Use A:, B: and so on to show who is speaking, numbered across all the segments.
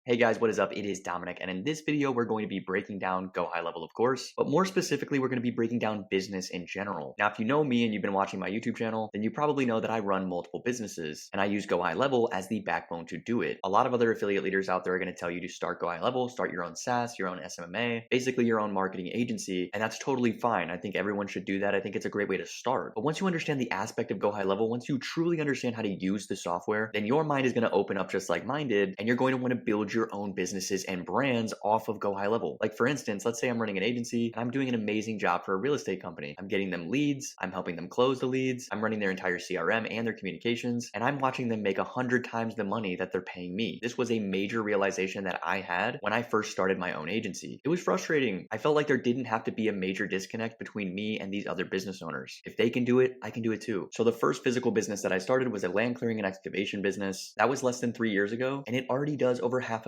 A: Hey guys, what is up? It is Dominic, and in this video, we're going to be breaking down Go High Level, of course, but more specifically, we're going to be breaking down business in general. Now, if you know me and you've been watching my YouTube channel, then you probably know that I run multiple businesses, and I use Go High Level as the backbone to do it. A lot of other affiliate leaders out there are going to tell you to start Go High Level, start your own SaaS, your own SMMA, basically your own marketing agency, and that's totally fine. I think everyone should do that. I think it's a great way to start. But once you understand the aspect of Go High Level, once you truly understand how to use the software, then your mind is going to open up just like mine did, and you're going to want to build your own businesses and brands off of Go High Level. Like for instance, let's say I'm running an agency and I'm doing an amazing job for a real estate company. I'm getting them leads, I'm helping them close the leads, I'm running their entire CRM and their communications, and I'm watching them make 100 times the money that they're paying me. This was a major realization that I had when I first started my own agency. It was frustrating. I felt like there didn't have to be a major disconnect between me and these other business owners. If they can do it, I can do it too. So the first physical business that I started was a land clearing and excavation business. That was less than 3 years ago, and it already does over $500,000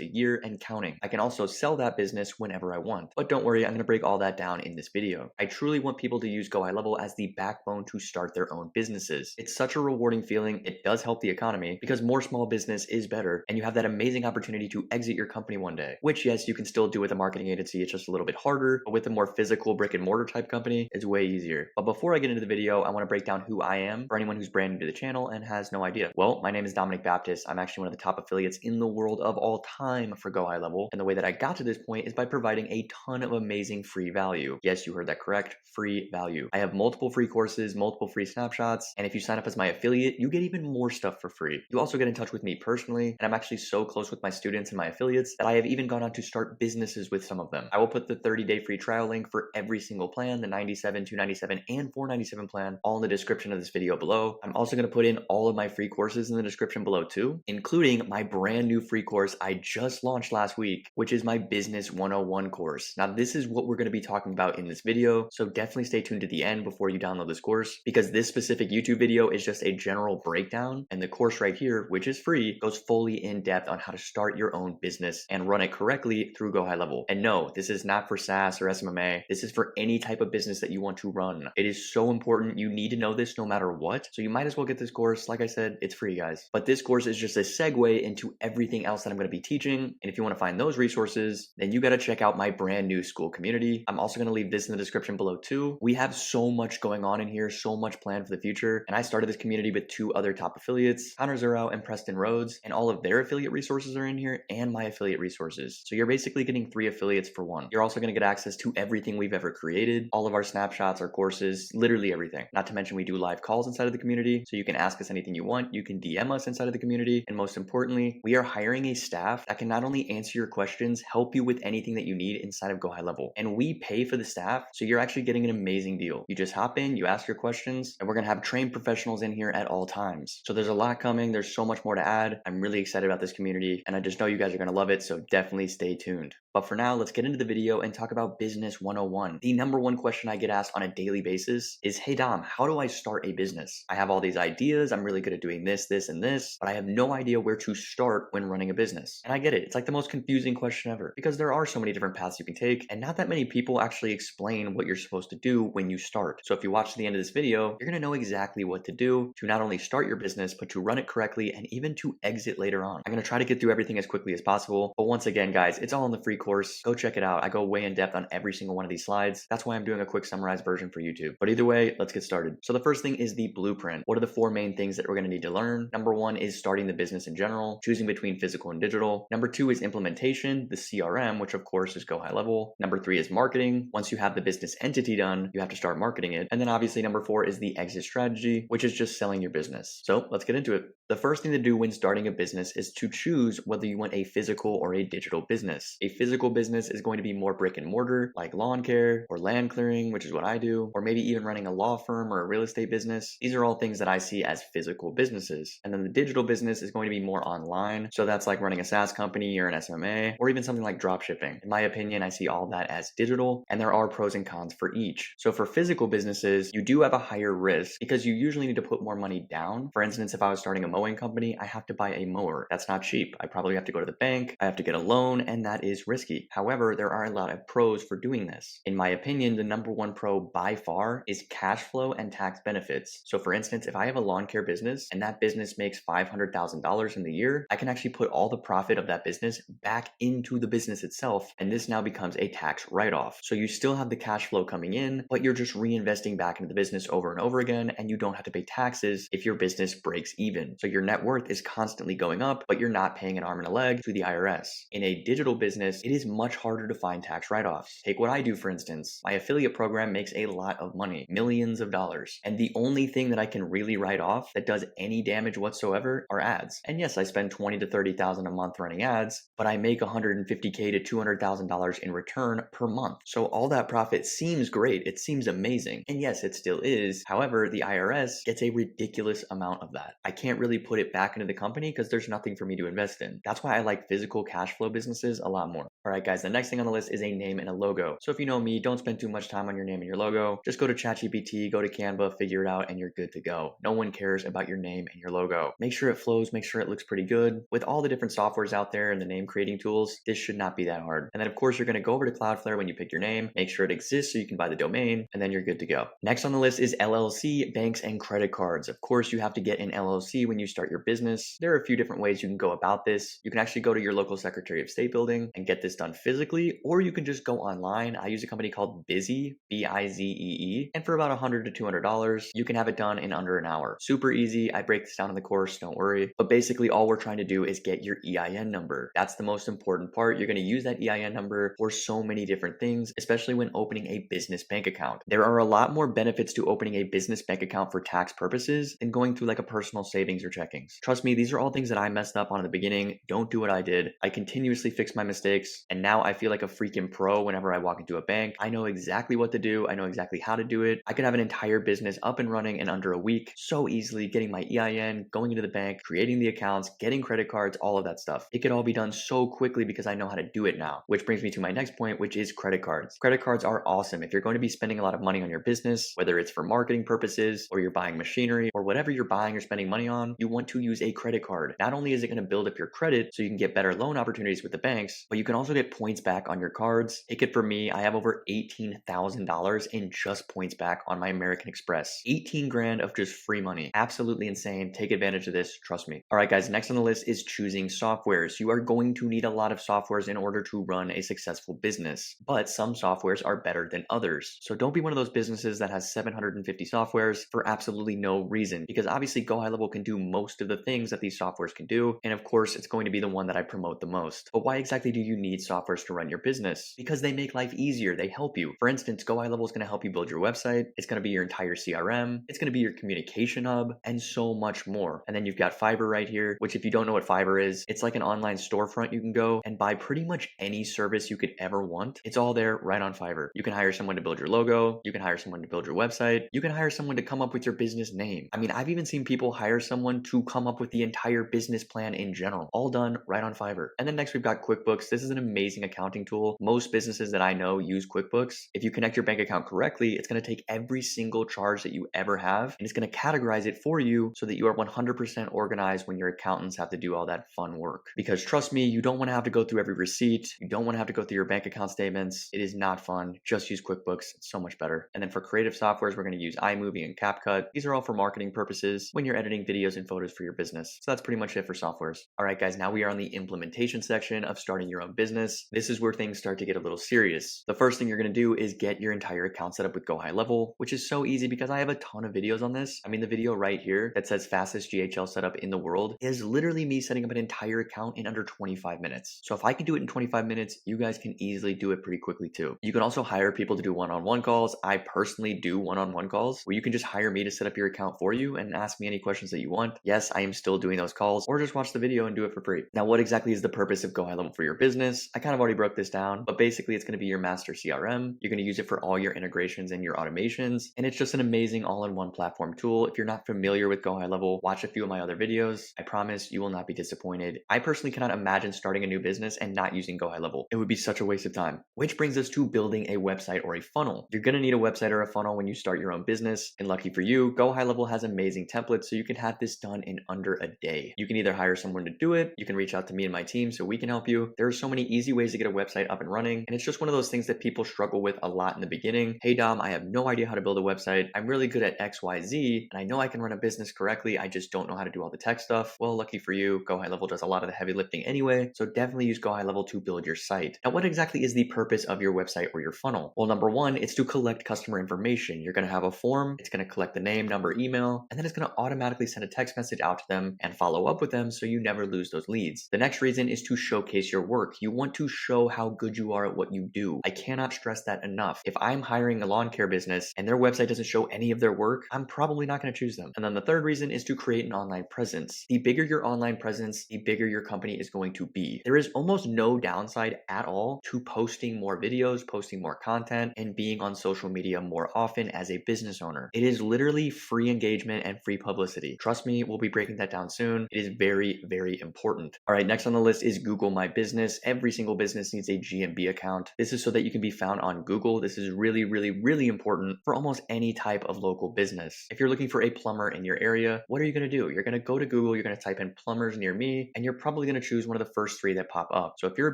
A: a year and counting. I can also sell that business whenever I want. But don't worry, I'm going to break all that down in this video. I truly want people to use Go High Level as the backbone to start their own businesses. It's such a rewarding feeling. It does help the economy because more small business is better, and you have that amazing opportunity to exit your company one day, which yes, you can still do with a marketing agency. It's just a little bit harder, but with a more physical brick and mortar type company, it's way easier. But before I get into the video, I want to break down who I am for anyone who's brand new to the channel and has no idea. Well, my name is Dominic Baptist. I'm actually one of the top affiliates in the world of all time for Go High Level. And the way that I got to this point is by providing a ton of amazing free value. Yes, you heard that correct. Free value. I have multiple free courses, multiple free snapshots. And if you sign up as my affiliate, you get even more stuff for free. You also get in touch with me personally. And I'm actually so close with my students and my affiliates that I have even gone on to start businesses with some of them. I will put the 30-day free trial link for every single plan, the 97, 297, and 497 plan, all in the description of this video below. I'm also going to put in all of my free courses in the description below too, including my brand new free course I just launched last week, which is my Business 101 course. Now, this is what we're going to be talking about in this video, so definitely stay tuned to the end before you download this course, because this specific YouTube video is just a general breakdown, and the course right here, which is free, goes fully in depth on how to start your own business and run it correctly through Go High Level. And no, this is not for SaaS or SMMA. This is for any type of business that you want to run. It is so important. You need to know this no matter what. So you might as well get this course. Like I said, it's free, guys. But this course is just a segue into everything else that I'm going to be teaching. And if you want to find those resources, then you got to check out my brand new school community. I'm also going to leave this in the description below too. We have so much going on in here, so much planned for the future. And I started this community with two other top affiliates, Connor Zuro and Preston Rhodes, and all of their affiliate resources are in here and my affiliate resources. So you're basically getting 3 affiliates for 1. You're also going to get access to everything we've ever created, all of our snapshots, our courses, literally everything. Not to mention we do live calls inside of the community, so you can ask us anything you want. You can DM us inside of the community. And most importantly, we are hiring a staff that can not only answer your questions, help you with anything that you need inside of Go High Level. And we pay for the staff, so you're actually getting an amazing deal. You just hop in, you ask your questions, and we're going to have trained professionals in here at all times. So there's a lot coming. There's so much more to add. I'm really excited about this community, and I just know you guys are going to love it, so definitely stay tuned. But for now, let's get into the video and talk about Business 101. The number one question I get asked on a daily basis is, hey Dom, how do I start a business? I have all these ideas. I'm really good at doing this, this, and this, but I have no idea where to start when running a business. And I get it. It's like the most confusing question ever because there are so many different paths you can take, and not that many people actually explain what you're supposed to do when you start. So if you watch to the end of this video, you're going to know exactly what to do to not only start your business, but to run it correctly and even to exit later on. I'm going to try to get through everything as quickly as possible. But once again, guys, it's all in the free course. Go check it out. I go way in depth on every single one of these slides. That's why I'm doing a quick summarized version for YouTube. But either way, let's get started. So the first thing is the blueprint. What are the 4 main things that we're going to need to learn? Number 1 is starting the business in general, choosing between physical and digital. Number 2 is implementation, the CRM, which of course is Go High Level. Number 3 is marketing. Once you have the business entity done, you have to start marketing it. And then obviously number 4 is the exit strategy, which is just selling your business. So let's get into it. The first thing to do when starting a business is to choose whether you want a physical or a digital business. A physical business is going to be more brick and mortar, like lawn care or land clearing, which is what I do, or maybe even running a law firm or a real estate business. These are all things that I see as physical businesses. And then the digital business is going to be more online. So that's like running a SaaS company or an SMA, or even something like drop shipping. In my opinion, I see all that as digital, and there are pros and cons for each. So for physical businesses, you do have a higher risk because you usually need to put more money down. For instance, if I was starting a mowing company, I have to buy a mower. That's not cheap. I probably have to go to the bank, I have to get a loan, and that is risky. risky. However, there are a lot of pros for doing this. In my opinion, the number one pro by far is cash flow and tax benefits. So for instance, if I have a lawn care business and that business makes $500,000 in the year, I can actually put all the profit of that business back into the business itself, and this now becomes a tax write-off. So you still have the cash flow coming in, but you're just reinvesting back into the business over and over again, and you don't have to pay taxes if your business breaks even. So your net worth is constantly going up, but you're not paying an arm and a leg to the IRS. In a digital business, it is much harder to find tax write-offs. Take what I do, for instance. My affiliate program makes a lot of money, millions of dollars, and the only thing that I can really write off that does any damage whatsoever are ads. And yes, I spend $20,000 to $30,000 a month running ads, but I make $150K to $200,000 in return per month. So all that profit seems great. It seems amazing. And yes, it still is. However, the IRS gets a ridiculous amount of that. I can't really put it back into the company because there's nothing for me to invest in. That's why I like physical cash flow businesses a lot more. All right, guys, the next thing on the list is a name and a logo. So if you know me, don't spend too much time on your name and your logo. Just go to ChatGPT, go to Canva, figure it out, and you're good to go. No one cares about your name and your logo. Make sure it flows, make sure it looks pretty good. With all the different softwares out there and the name creating tools, this should not be that hard. And then of course, you're gonna go over to Cloudflare when you pick your name, make sure it exists so you can buy the domain, and then you're good to go. Next on the list is LLC, banks, and credit cards. Of course, you have to get an LLC when you start your business. There are a few different ways you can go about this. You can actually go to your local Secretary of State building and get this done physically, or you can just go online. I use a company called Bizee, Bizee, and for about $100 to $200, you can have it done in under an hour. Super easy. I break this down in the course, don't worry. But basically, all we're trying to do is get your EIN number. That's the most important part. You're going to use that EIN number for so many different things, especially when opening a business bank account. There are a lot more benefits to opening a business bank account for tax purposes than going through like a personal savings or checkings. Trust me, these are all things that I messed up on in the beginning. Don't do what I did. I continuously fix my mistakes, and now I feel like a freaking pro whenever I walk into a bank. I know exactly what to do. I know exactly how to do it. I could have an entire business up and running in under a week so easily, getting my EIN, going into the bank, creating the accounts, getting credit cards, all of that stuff. It could all be done so quickly because I know how to do it now, which brings me to my next point, which is credit cards. Credit cards are awesome. If you're going to be spending a lot of money on your business, whether it's for marketing purposes or you're buying machinery or whatever you're buying or spending money on, you want to use a credit card. Not only is it going to build up your credit so you can get better loan opportunities with the banks, but you can also get points back on your cards. Take it from me, I have over $18,000 in just points back on my American Express. 18 grand of just free money. Absolutely insane. Take advantage of this. Trust me. All right, guys, next on the list is choosing softwares. You are going to need a lot of softwares in order to run a successful business, but some softwares are better than others. So don't be one of those businesses that has 750 softwares for absolutely no reason, because obviously GoHighLevel can do most of the things that these softwares can do. And of course, it's going to be the one that I promote the most. But why exactly do you need softwares to run your business? Because they make life easier. They help you. For instance, GoHighLevel is going to help you build your website. It's going to be your entire CRM. It's going to be your communication hub and so much more. And then you've got Fiverr right here, which if you don't know what Fiverr is, it's like an online storefront you can go and buy pretty much any service you could ever want. It's all there right on Fiverr. You can hire someone to build your logo. You can hire someone to build your website. You can hire someone to come up with your business name. I mean, I've even seen people hire someone to come up with the entire business plan in general, all done right on Fiverr. And then next we've got QuickBooks. This is an amazing accounting tool. Most businesses that I know use QuickBooks. If you connect your bank account correctly, it's going to take every single charge that you ever have and it's going to categorize it for you so that you are 100% organized when your accountants have to do all that fun work. Because trust me, you don't want to have to go through every receipt. You don't want to have to go through your bank account statements. It is not fun. Just use QuickBooks. It's so much better. And then for creative softwares, we're going to use iMovie and CapCut. These are all for marketing purposes when you're editing videos and photos for your business. So that's pretty much it for softwares. All right, guys, now we are on the implementation section of starting your own business. This is where things start to get a little serious. The first thing you're going to do is get your entire account set up with GoHighLevel, which is so easy because I have a ton of videos on this. I mean, the video right here that says fastest GHL setup in the world is literally me setting up an entire account in under 25 minutes. So if I can do it in 25 minutes, you guys can easily do it pretty quickly too. You can also hire people to do one-on-one calls. I personally do one-on-one calls where you can just hire me to set up your account for you and ask me any questions that you want. Yes, I am still doing those calls, or just watch the video and do it for free. Now, what exactly is the purpose of GoHighLevel for your business? I kind of already broke this down, but basically it's going to be your master CRM. You're going to use it for all your integrations and your automations, and it's just an amazing all-in-one platform tool. If you're not familiar with GoHighLevel, watch a few of my other videos. I promise you will not be disappointed. I personally cannot imagine starting a new business and not using GoHighLevel. It would be such a waste of time. Which brings us to building a website or a funnel. You're going to need a website or a funnel when you start your own business, and lucky for you, GoHighLevel has amazing templates so you can have this done in under a day. You can either hire someone to do it, you can reach out to me and my team so we can help you. There are so many easy ways to get a website up and running, and it's just one of those things that people struggle with a lot in the beginning. Hey Dom, I have no idea how to build a website. I'm really good at XYZ, and I know I can run a business correctly. I just don't know how to do all the tech stuff. Well, lucky for you, GoHighLevel does a lot of the heavy lifting anyway, so definitely use GoHighLevel to build your site. Now, what exactly is the purpose of your website or your funnel? Well, number one, it's to collect customer information. You're going to have a form, it's going to collect the name, number, email, and then it's going to automatically send a text message out to them and follow up with them so you never lose those leads. The next reason is to showcase your work. You want to show how good you are at what you do. I cannot stress that enough. If I'm hiring a lawn care business and their website doesn't show any of their work, I'm probably not going to choose them. And then the third reason is to create an online presence. The bigger your online presence, the bigger your company is going to be. There is almost no downside at all to posting more videos, posting more content, and being on social media more often as a business owner. It is literally free engagement and free publicity. Trust me, we'll be breaking that down soon. It is very, very important. All right, next on the list is Google My Business. Every single business needs a GMB account. This is so that you can be found on Google. This is really, really, really important for almost any type of local business. If you're looking for a plumber in your area, what are you going to do? You're going to go to Google, you're going to type in plumbers near me, and you're probably going to choose one of the first 3 that pop up. So if you're a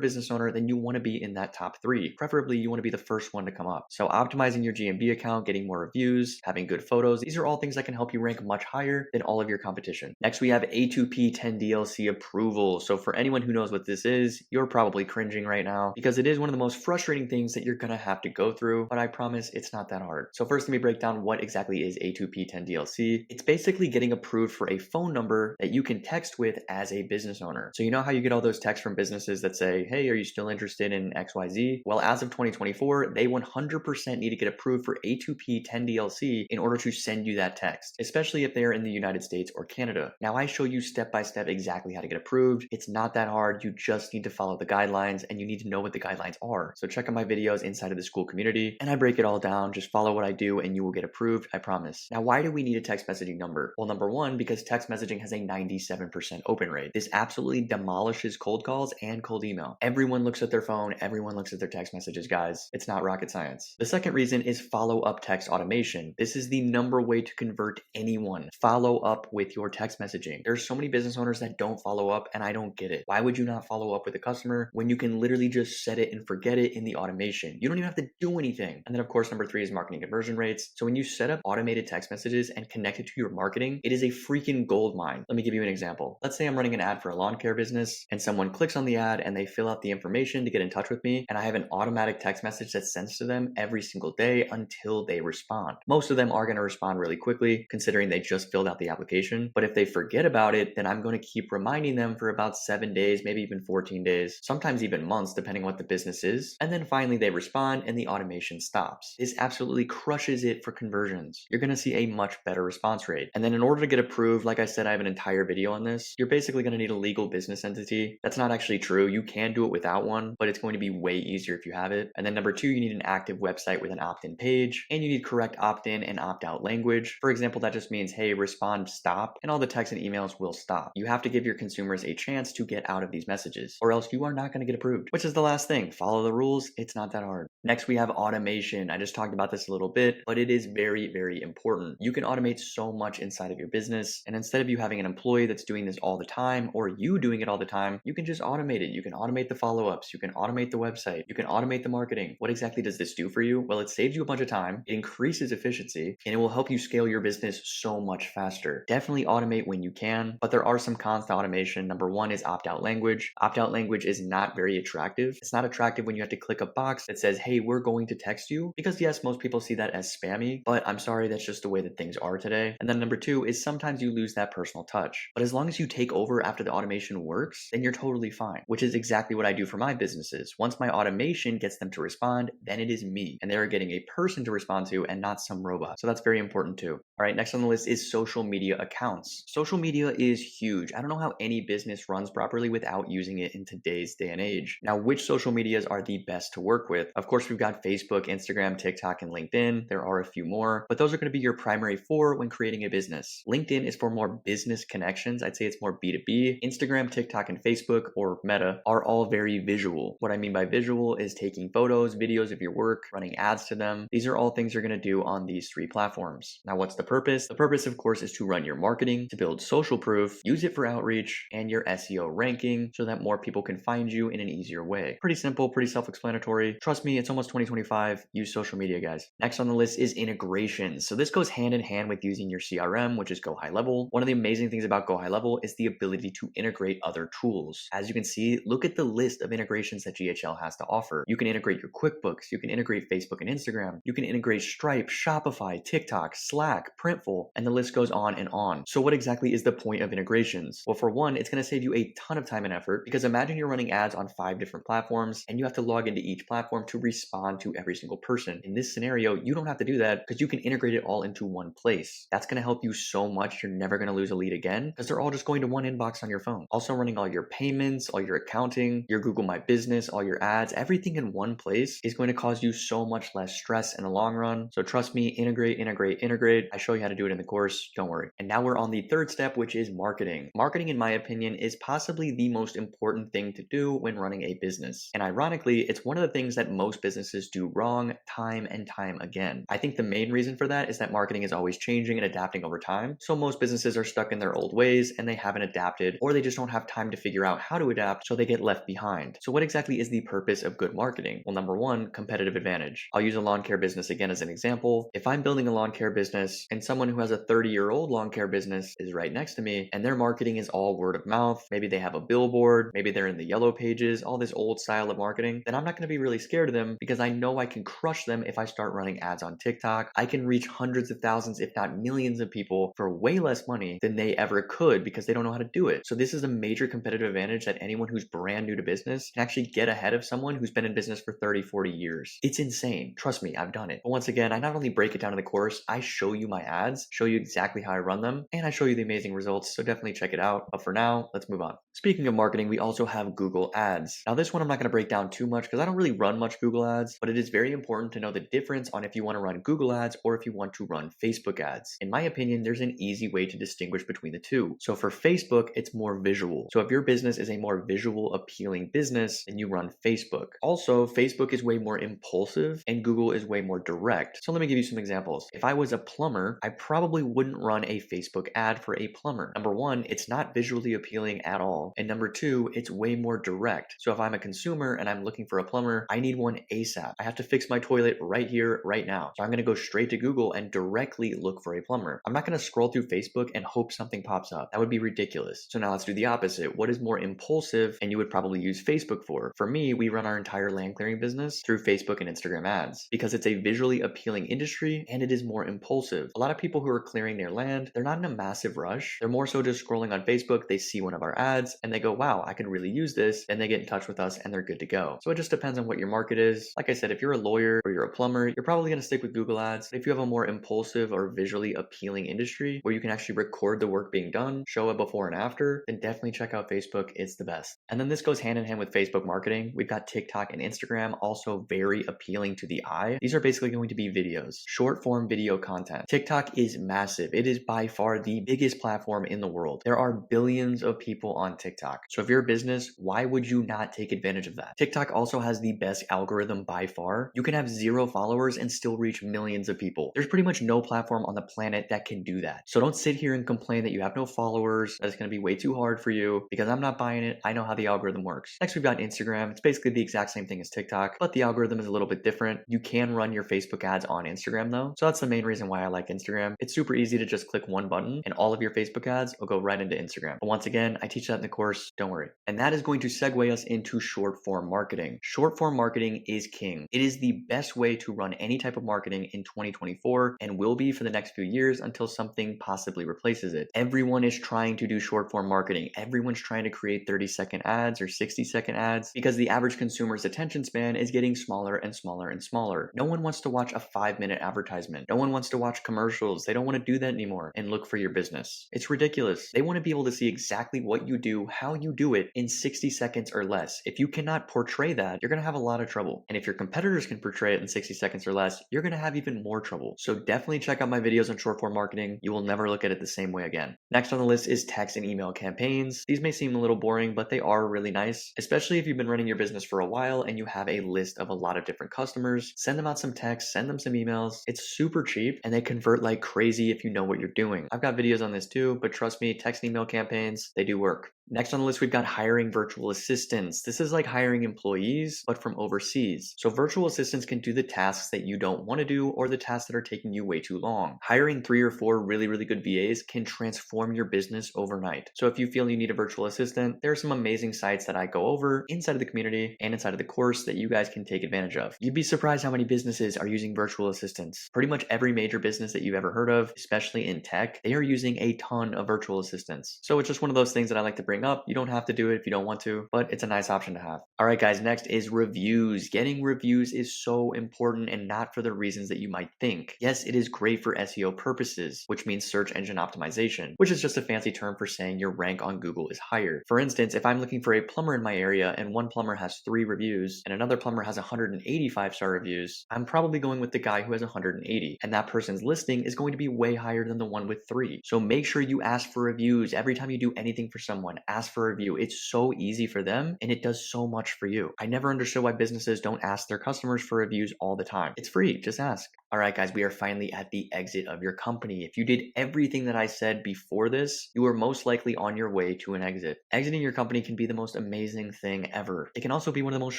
A: business owner, then you want to be in that top 3. Preferably, you want to be the first one to come up. So optimizing your GMB account, getting more reviews, having good photos, these are all things that can help you rank much higher than all of your competition. Next, we have A2P 10DLC approval. So for anyone who knows what this is, you're probably cringing right now because it is one of the most frustrating things that you're going to have to go through, but I promise it's not that hard. So first, let me break down what exactly is A2P 10DLC. It's basically getting approved for a phone number that you can text with as a business owner. So you know how you get all those texts from businesses that say, hey, are you still interested in XYZ? Well, as of 2024, they 100% need to get approved for A2P 10DLC in order to send you that text, especially if they're in the United States or Canada. Now, I show you step by step exactly how to get approved. It's not that hard. You just need to follow the guidelines and you need to know what the guidelines are. So check out my videos inside of the school community and I break it all down. Just follow what I do and you will get approved. I promise. Now, why do we need a text messaging number? Well, number one, because text messaging has a 97% open rate. This absolutely demolishes cold calls and cold email. Everyone looks at their phone. Everyone looks at their text messages, guys. It's not rocket science. The second reason is follow-up text automation. This is the number way to convert anyone. Follow up with your text messaging. There's so many business owners that don't follow up and I don't get it. Why would you not follow up with a customer when you can literally just set it and forget it in the automation? You don't even have to do anything. And then of course, number 3 is marketing conversion rates. So when you set up automated text messages and connect it to your marketing, it is a freaking gold mine. Let me give you an example. Let's say I'm running an ad for a lawn care business and someone clicks on the ad and they fill out the information to get in touch with me and I have an automatic text message that sends to them every single day until they respond. Most of them are going to respond really quickly considering they just filled out the application. But if they forget about it, then I'm going to keep reminding them for about 7 days, maybe even 14 days, sometimes even months, depending on what the business is. And then finally they respond and the automation stops. This absolutely crushes it for conversions. You're going to see a much better response rate. And then in order to get approved, like I said, I have an entire video on this. You're basically going to need a legal business entity. That's not actually true. You can do it without one, but it's going to be way easier if you have it. And then number 2, you need an active website with an opt-in page, and you need correct opt-in and opt-out language. For example, that just means, hey, respond, stop, and all the texts and emails will stop. You have to give your consumers a chance to get out of these messages, or else you are not going to get approved, which is the last thing. Follow the rules. It's not that hard. Next, we have automation. I just talked about this a little bit, but it is very, very important. You can automate so much inside of your business, and instead of you having an employee that's doing this all the time, or you doing it all the time, you can just automate it. You can automate the follow-ups. You can automate the website. You can automate the marketing. What exactly does this do for you? Well, it saves you a bunch of time, it increases efficiency, and it will help you scale your business so much faster. Definitely automate when you can, but there are some cons to automation. Number 1 is opt-out language. Opt-out language is not very attractive. It's not attractive when you have to click a box that says, hey, we're going to text you, because yes, most people see that as spammy, but I'm sorry, that's just the way that things are today. And then number 2 is sometimes you lose that personal touch, but as long as you take over after the automation works, then you're totally fine, which is exactly what I do for my businesses. Once my automation gets them to respond, then it is me, and they're getting a person to respond to and not some robot. So that's very important too. All right, next on the list is social media accounts. Social media is huge. I don't know how any business runs properly without using it in today's day and age. Now, which social medias are the best to work with? Of course, course, we've got Facebook, Instagram, TikTok, and LinkedIn. There are a few more, but those are going to be your primary four when creating a business. LinkedIn is for more business connections. I'd say it's more B2B. Instagram, TikTok, and Facebook, or Meta, are all very visual. What I mean by visual is taking photos, videos of your work, running ads to them. These are all things you're going to do on these three platforms. Now, what's the purpose? The purpose, of course, is to run your marketing, to build social proof, use it for outreach, and your SEO ranking so that more people can find you in an easier way. Pretty simple, pretty self-explanatory. Trust me, it's almost 2025. Use social media, guys. Next on the list is integrations. So this goes hand in hand with using your CRM, which is GoHighLevel. One of the amazing things about GoHighLevel is the ability to integrate other tools. As you can see, look at the list of integrations that GHL has to offer. You can integrate your QuickBooks, you can integrate Facebook and Instagram, you can integrate Stripe, Shopify, TikTok, Slack, Printful, and the list goes on and on. So what exactly is the point of integrations? Well, for one, it's going to save you a ton of time and effort, because imagine you're running ads on 5 different platforms and you have to log into each platform to respond to every single person. In this scenario, you don't have to do that because you can integrate it all into one place. That's going to help you so much. You're never going to lose a lead again because they're all just going to one inbox on your phone. Also, running all your payments, all your accounting, your Google My Business, all your ads, everything in one place is going to cause you so much less stress in the long run. So trust me, integrate, integrate, integrate. I show you how to do it in the course. Don't worry. And now we're on the third step, which is marketing. Marketing, in my opinion, is possibly the most important thing to do when running a business. And ironically, it's one of the things that most businesses do wrong time and time again. I think the main reason for that is that marketing is always changing and adapting over time. So most businesses are stuck in their old ways and they haven't adapted, or they just don't have time to figure out how to adapt, so they get left behind. So what exactly is the purpose of good marketing? Well, number one, competitive advantage. I'll use a lawn care business again as an example. If I'm building a lawn care business and someone who has a 30-year-old lawn care business is right next to me and their marketing is all word of mouth, maybe they have a billboard, maybe they're in the yellow pages, all this old style of marketing, then I'm not going to be really scared of them because I know I can crush them if I start running ads on TikTok. I can reach hundreds of thousands, if not millions of people for way less money than they ever could because they don't know how to do it. So this is a major competitive advantage that anyone who's brand new to business can actually get ahead of someone who's been in business for 30, 40 years. It's insane. Trust me, I've done it. But once again, I not only break it down in the course, I show you my ads, show you exactly how I run them, and I show you the amazing results. So definitely check it out. But for now, let's move on. Speaking of marketing, we also have Google Ads. Now this one I'm not going to break down too much because I don't really run much Google Ads, but it is very important to know the difference on if you want to run Google Ads or if you want to run Facebook ads. In my opinion, there's an easy way to distinguish between the two. So for Facebook, it's more visual. So if your business is a more visual appealing business, then you run Facebook. Also, Facebook is way more impulsive and Google is way more direct. So let me give you some examples. If I was a plumber, I probably wouldn't run a Facebook ad for a plumber. Number one, it's not visually appealing at all. And number two, it's way more direct. So if I'm a consumer and I'm looking for a plumber, I need one ASAP. I have to fix my toilet right here, right now. So I'm going to go straight to Google and directly look for a plumber. I'm not going to scroll through Facebook and hope something pops up. That would be ridiculous. So now let's do the opposite. What is more impulsive and you would probably use Facebook for? For me, we run our entire land clearing business through Facebook and Instagram ads because it's a visually appealing industry and it is more impulsive. A lot of people who are clearing their land, they're not in a massive rush. They're more so just scrolling on Facebook. They see one of our ads and they go, wow, I could really use this. And they get in touch with us and they're good to go. So it just depends on what your market is. Like I said, if you're a lawyer or you're a plumber, you're probably going to stick with Google ads. If you have a more impulsive or visually appealing industry where you can actually record the work being done, show a before and after, then definitely check out Facebook. It's the best. And then this goes hand in hand with Facebook marketing. We've got TikTok and Instagram, also very appealing to the eye. These are basically going to be videos, short form video content. TikTok is massive. It is by far the biggest platform in the world. There are billions of people on TikTok. So if you're a business, why would you not take advantage of that? TikTok also has the best algorithm by far. You can have 0 followers and still reach millions of people. There's pretty much no platform on the planet that can do that. So don't sit here and complain that you have no followers, that it's going to be way too hard for you, because I'm not buying it. I know how the algorithm works. Next, we've got Instagram. It's basically the exact same thing as TikTok, but the algorithm is a little bit different. You can run your Facebook ads on Instagram though. So that's the main reason why I like Instagram. It's super easy to just click one button and all of your Facebook ads will go right into Instagram. But once again, I teach that in the course. Don't worry. And that is going to segue us into short form marketing. Short form marketing is king. It is the best way to run any type of marketing in 2024 and will be for the next few years until something possibly replaces it. Everyone is trying to do short form marketing. Everyone's trying to create 30-second ads or 60-second ads because the average consumer's attention span is getting smaller and smaller and smaller. No one wants to watch a 5-minute advertisement. No one wants to watch commercials. They don't want to do that anymore and look for your business. It's ridiculous. They want to be able to see exactly what you do, how you do it in 60 seconds or less. If you cannot portray that, you're going to have a lot of trouble. And if your competitors can portray it in 60 seconds or less, you're going to have even more trouble. So definitely check out my videos on short form marketing. You will never look at it the same way again. Next on the list is text and email campaigns. These may seem a little boring, but they are really nice, especially if you've been running your business for a while and you have a list of a lot of different customers. Send them out some text, send them some emails. It's super cheap and they convert like crazy if you know what you're doing. I've got videos on this too, but trust me, text and email campaigns, they do work. Next on the list, we've got hiring virtual assistants. This is like hiring employees, but from overseas. So virtual assistants can do the tasks that you don't want to do or the tasks that are taking you way too long. Hiring 3 or 4 really good VAs can transform your business overnight. So if you feel you need a virtual assistant, there are some amazing sites that I go over inside of the community and inside of the course that you guys can take advantage of. You'd be surprised how many businesses are using virtual assistants. Pretty much every major business that you've ever heard of, especially in tech, they are using a ton of virtual assistants. So it's just one of those things that I like to bring up. You don't have to do it if you don't want to, but it's a nice option to have. All right, guys, next is reviews. Getting reviews is so important and not for the reasons that you might think. Yes, it is great for SEO purposes, which means search engine optimization, which is just a fancy term for saying your rank on Google is higher. For instance, if I'm looking for a plumber in my area and one plumber has 3 reviews and another plumber has 185-star reviews, I'm probably going with the guy who has 180, and that person's listing is going to be way higher than the one with 3. So make sure you ask for reviews. Every time you do anything for someone, ask for a review. It's so easy for them and it does so much for you. I never understood why businesses don't ask their customers for reviews all the time. It's free, just ask. All right, guys, we are finally at the exit of your company. If you did everything that I said before this, you are most likely on your way to an exit. Exiting your company can be the most amazing thing ever. It can also be one of the most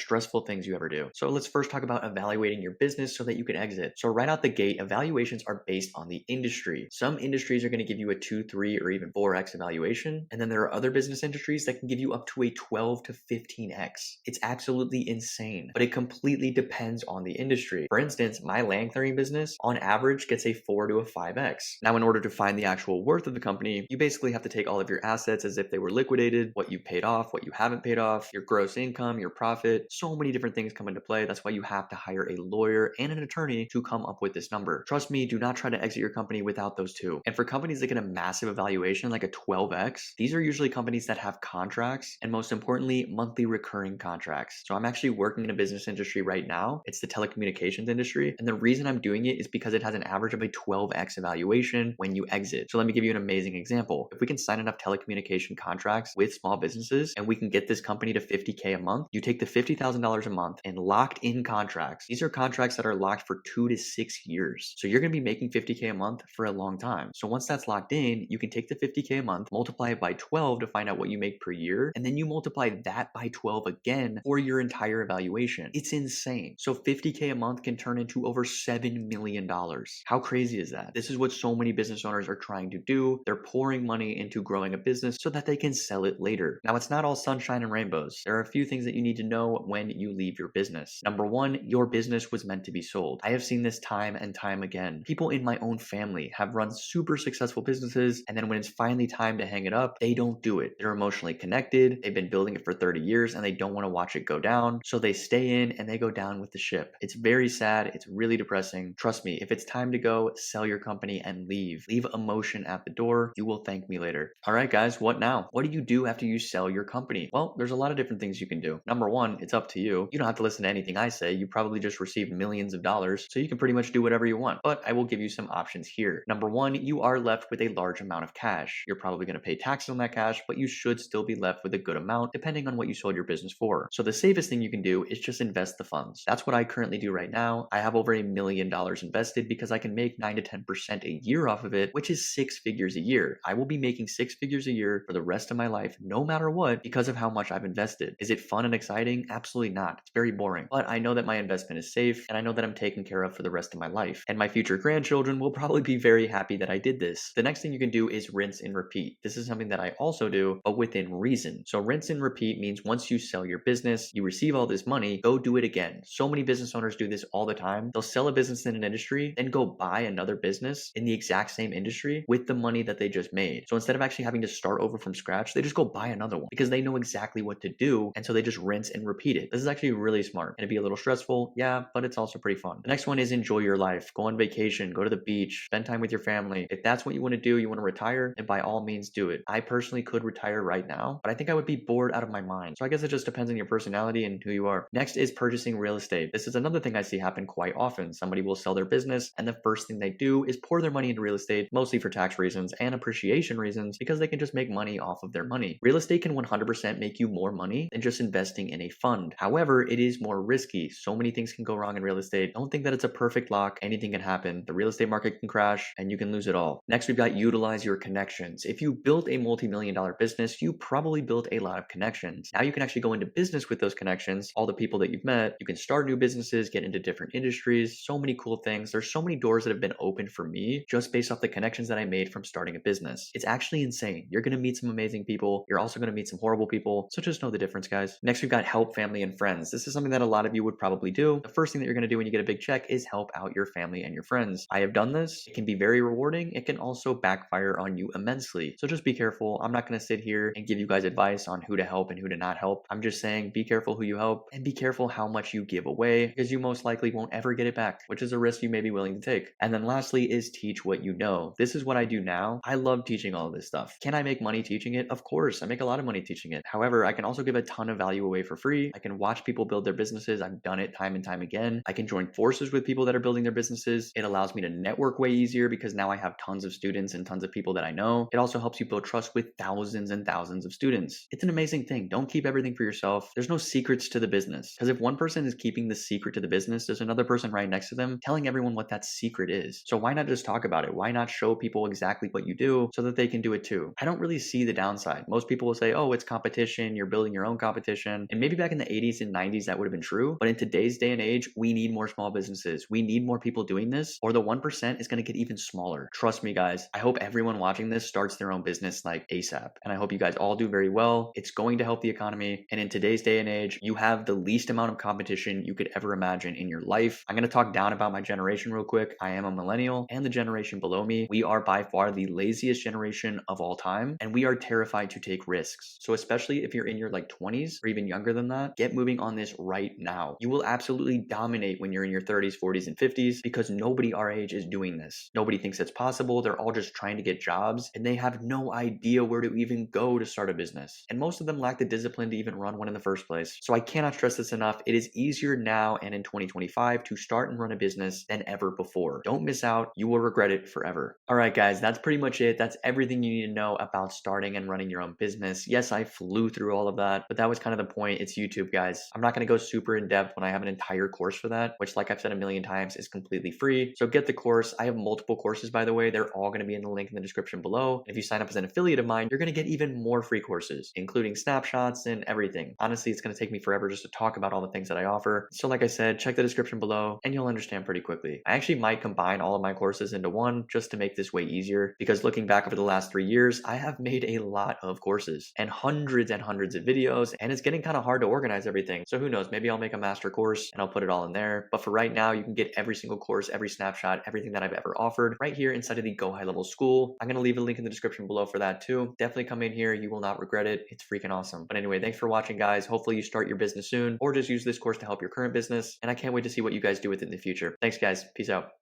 A: stressful things you ever do. So let's first talk about evaluating your business so that you can exit. So right out the gate, evaluations are based on the industry. Some industries are going to give you a 2, 3, or even 4x evaluation. And then there are other business industries that can give you up to a 12 to 15x. It's absolutely insane, but it completely depends on the industry. For instance, my land clearing business on average gets a 4 to a 5x. Now, in order to find the actual worth of the company, you basically have to take all of your assets as if they were liquidated, what you paid off, what you haven't paid off, your gross income, your profit. So many different things come into play. That's why you have to hire a lawyer and an attorney to come up with this number. Trust me, do not try to exit your company without those two. And for companies that get a massive evaluation like a 12x, these are usually companies that have contracts and most importantly, monthly recurring contracts. So I'm actually working in a business industry right now. It's the telecommunications industry. And the reason I'm doing it is because it has an average of a 12x evaluation when you exit. So let me give you an amazing example. If we can sign enough telecommunication contracts with small businesses and we can get this company to 50K a month, you take the $50,000 a month and locked in contracts. These are contracts that are locked for 2 to 6 years. So you're going to be making 50K a month for a long time. So once that's locked in, you can take the 50K a month, multiply it by 12 to find out what you make per year, and then you multiply that by 12 again for your entire evaluation. It's insane. So 50K a month can turn into over $7 million. How crazy is that? This is what so many business owners are trying to do. They're pouring money into growing a business so that they can sell it later. Now, it's not all sunshine and rainbows. There are a few things that you need to know when you leave your business. Number one, your business was meant to be sold. I have seen this time and time again. People in my own family have run super successful businesses, and then when it's finally time to hang it up, they don't do it. They're emotionally connected. They've been building it for 30 years and they don't want to watch it go down. So they stay in and they go down with the ship. It's very sad. It's really depressing. Trust me, if it's time to go, sell your company and leave. Leave emotion at the door. You will thank me later. All right, guys, what now? What do you do after you sell your company? Well, there's a lot of different things you can do. Number one, it's up to you. You don't have to listen to anything I say. You probably just received millions of dollars, so you can pretty much do whatever you want. But I will give you some options here. Number one, you are left with a large amount of cash. You're probably going to pay taxes on that cash, but you should still be left with a good amount depending on what you sold your business for. So the safest thing you can do is just invest the funds. That's what I currently do right now. I have over $1 million invested because I can make 9 to 10% a year off of it, which is 6 figures a year. I will be making 6 figures a year for the rest of my life, no matter what, because of how much I've invested. Is it fun and exciting? Absolutely not. It's very boring. But I know that my investment is safe and I know that I'm taken care of for the rest of my life. And my future grandchildren will probably be very happy that I did this. The next thing you can do is rinse and repeat. This is something that I also do, but within reason. So rinse and repeat means once you sell your business, you receive all this money, go do it again. So many business owners do this all the time. They'll sell a business in an industry, then go buy another business in the exact same industry with the money that they just made. So instead of actually having to start over from scratch, they just go buy another one because they know exactly what to do. And so they just rinse and repeat it. This is actually really smart. And it'd be a little stressful, yeah, but it's also pretty fun. The next one is enjoy your life. Go on vacation, go to the beach, spend time with your family. If that's what you want to do, you want to retire, then by all means do it. I personally could retire retire right now, but I think I would be bored out of my mind. So I guess it just depends on your personality and who you are. Next is purchasing real estate. This is another thing I see happen quite often. Somebody will sell their business and the first thing they do is pour their money into real estate, mostly for tax reasons and appreciation reasons because they can just make money off of their money. Real estate can 100% make you more money than just investing in a fund. However, it is more risky. So many things can go wrong in real estate. Don't think that it's a perfect lock. Anything can happen. The real estate market can crash and you can lose it all. Next, we've got utilize your connections. If you built a multi-million-dollar business, you probably built a lot of connections. Now you can actually go into business with those connections, all the people that you've met. You can start new businesses, get into different industries, so many cool things. There's so many doors that have been opened for me just based off the connections that I made from starting a business. It's actually insane. You're going to meet some amazing people. You're also going to meet some horrible people. So just know the difference, guys. Next, we've got help family and friends. This is something that a lot of you would probably do. The first thing that you're going to do when you get a big check is help out your family and your friends. I have done this. It can be very rewarding. It can also backfire on you immensely. So just be careful. I'm not going to sit here and give you guys advice on who to help and who to not help. I'm just saying be careful who you help and be careful how much you give away because you most likely won't ever get it back, which is a risk you may be willing to take. And then lastly is teach what you know. This is what I do now. I love teaching all of this stuff. Can I make money teaching it? Of course, I make a lot of money teaching it. However, I can also give a ton of value away for free. I can watch people build their businesses. I've done it time and time again. I can join forces with people that are building their businesses. It allows me to network way easier because now I have tons of students and tons of people that I know. It also helps you build trust with thousands and thousands of students. It's an amazing thing. Don't keep everything for yourself. There's no secrets to the business because if one person is keeping the secret to the business, there's another person right next to them telling everyone what that secret is. So why not just talk about it? Why not show people exactly what you do so that they can do it too? I don't really see the downside. Most people will say, oh, it's competition. You're building your own competition. And maybe back in the 80s and 90s, that would have been true. But in today's day and age, we need more small businesses. We need more people doing this or the 1% is going to get even smaller. Trust me, guys. I hope everyone watching this starts their own business like ASAP. And I hope you guys all do very well. It's going to help the economy. And in today's day and age, you have the least amount of competition you could ever imagine in your life. I'm going to talk down about my generation real quick. I am a millennial and the generation below me. We are by far the laziest generation of all time. And we are terrified to take risks. So especially if you're in your like 20s or even younger than that, get moving on this right now. You will absolutely dominate when you're in your 30s, 40s, and 50s because nobody our age is doing this. Nobody thinks it's possible. They're all just trying to get jobs and they have no idea where to even go to start a business. And most of them lack the discipline to even run one in the first place. So I cannot stress this enough. It is easier now and in 2025 to start and run a business than ever before. Don't miss out. You will regret it forever. All right, guys, that's pretty much it. That's everything you need to know about starting and running your own business. Yes, I flew through all of that, but that was kind of the point. It's YouTube, guys. I'm not going to go super in depth when I have an entire course for that, which like I've said a million times is completely free. So get the course. I have multiple courses, by the way. They're all going to be in the link in the description below. If you sign up as an affiliate of mine, you're going to get even more free courses, including snapshots and everything. Honestly, it's going to take me forever just to talk about all the things that I offer. So like I said, check the description below and you'll understand pretty quickly. I actually might combine all of my courses into one just to make this way easier because looking back over the last 3 years, I have made a lot of courses and hundreds of videos and it's getting kind of hard to organize everything. So who knows, maybe I'll make a master course and I'll put it all in there. But for right now, you can get every single course, every snapshot, everything that I've ever offered right here inside of the Go High Level School. I'm going to leave a link in the description below for that too. Definitely come in here. You will not regret it. It's freaking awesome. But anyway, thanks for watching, guys. Hopefully you start your business soon or just use this course to help your current business. And I can't wait to see what you guys do with it in the future. Thanks, guys. Peace out.